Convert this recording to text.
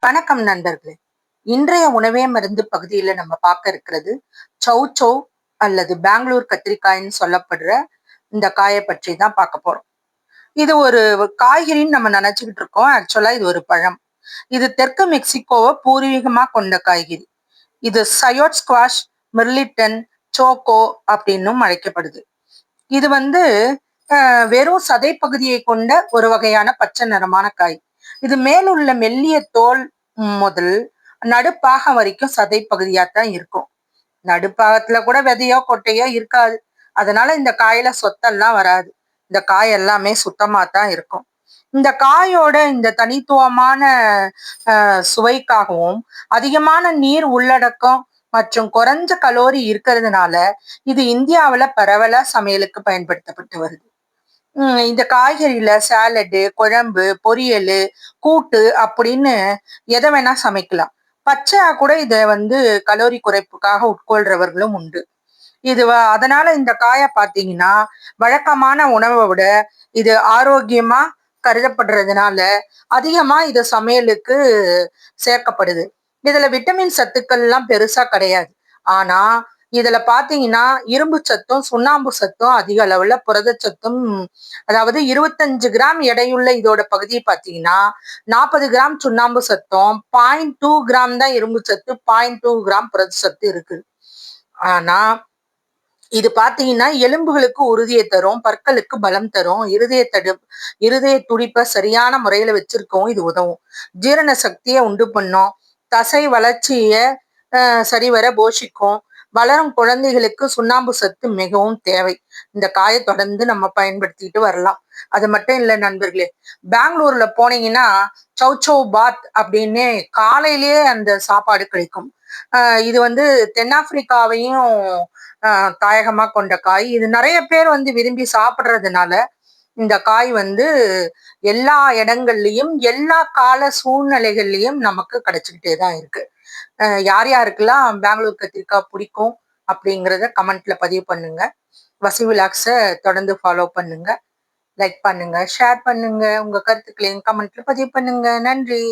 வணக்கம் நண்பர்களே. இன்றைய உணவே மருந்து பகுதியில நம்ம பார்க்க இருக்கிறது சௌ சௌ அல்லது பெங்களூர் கத்திரிக்காய்ன்னு சொல்லப்படுற இந்த காயை பற்றி தான் பார்க்க போறோம். இது ஒரு காய்கறின்னு நம்ம நினைச்சுக்கிட்டு இருக்கோம். ஆக்சுவலா இது ஒரு பழம். இது தெற்கு மெக்சிகோவை பூர்வீகமா கொண்ட காய்கறி. இது சயோட் ஸ்குவாஷ், மிர்லிட்டன், சோகோ அப்படின்னும் அழைக்கப்படுது. இது வந்து வெறும் சதை பகுதியை கொண்ட ஒரு வகையான பச்சை நிறமான காய். இது மேலுள்ள மெல்லிய தோல் முதல் நடுப்பாகம் வரைக்கும் சதை பகுதியாத்தான் இருக்கும். நடுப்பாகத்துல கூட விதையோ கொட்டையோ இருக்காது. அதனால இந்த காயில சொத்தெல்லாம் வராது. இந்த காய் எல்லாமே சுத்தமா தான் இருக்கும். இந்த காயோட இந்த தனித்துவமான சுவைக்காகவும் அதிகமான நீர் உள்ளடக்கம் மற்றும் குறைஞ்ச கலோரி இருக்கிறதுனால இது இந்தியாவுல பரவலா சமையலுக்கு பயன்படுத்தப்பட்டு வருது. இந்த காய்கறியில சாலடு, குழம்பு, பொரியலு, கூட்டு அப்படின்னு எதை வேணா சமைக்கலாம். பச்சையா கூட இத வந்து கலோரி குறைப்புக்காக உட்கொள்றவர்களும் உண்டு. அதனால இந்த காய பார்த்தீங்கன்னா, வழக்கமான உணவை விட இது ஆரோக்கியமா கருதப்படுறதுனால அதிகமா இது சமையலுக்கு சேர்க்கப்படுது. இதுல விட்டமின் சத்துக்கள் எல்லாம் பெருசா கிடையாது. ஆனா இதுல பாத்தீங்கன்னா இரும்பு சத்தும் சுண்ணாம்பு சத்தும் அதிக அளவுல புரதச்சத்தும், அதாவது 25 கிராம் எடையுள்ள இதோட பகுதியை பாத்தீங்கன்னா 40 கிராம் சுண்ணாம்பு சத்தும் 0.2 கிராம் தான் இரும்பு சத்து, 0.2 கிராம் புரத சத்து இருக்கு. ஆனா இது பாத்தீங்கன்னா எலும்புகளுக்கு உறுதியை தரும், பற்களுக்கு பலம் தரும், இருதய துடிப்பை சரியான முறையில வச்சிருக்கவும் இது உதவும். ஜீரண சக்தியை உண்டு பண்ணும், தசை வளர்ச்சிய சரிவர போஷிக்கும். வளரும் குழந்தைகளுக்கு சுண்ணாம்பு சத்து மிகவும் தேவை. இந்த காயை தொடர்ந்து நம்ம பயன்படுத்திட்டு வரலாம். அது மட்டும் இல்ல நண்பர்களே, பெங்களூர்ல போனீங்கன்னா சௌ சௌ பாத் அப்படின்னு காலையிலேயே அந்த சாப்பாடு கிடைக்கும். இது வந்து தென்னாப்பிரிக்காவையும் தாயகமா கொண்ட காய். இது நிறைய பேர் வந்து விரும்பி சாப்பிடுறதுனால இந்த காய் வந்து எல்லா இடங்கள்லயும் எல்லா கால சூழ்நிலைகள்லயும் நமக்கு கிடைச்சுக்கிட்டே தான் இருக்கு. யார் யாருக்கெல்லாம் பெங்களூர் கத்திரிக்காய் பிடிக்கும் அப்படிங்கிறத கமெண்ட்ல பதிவு பண்ணுங்க. வசி விலாக்ஸை தொடர்ந்து ஃபாலோ பண்ணுங்க, லைக் பண்ணுங்க, ஷேர் பண்ணுங்க, உங்க கருத்துக்களையும் கமெண்ட்ல பதிவு பண்ணுங்க. நன்றி.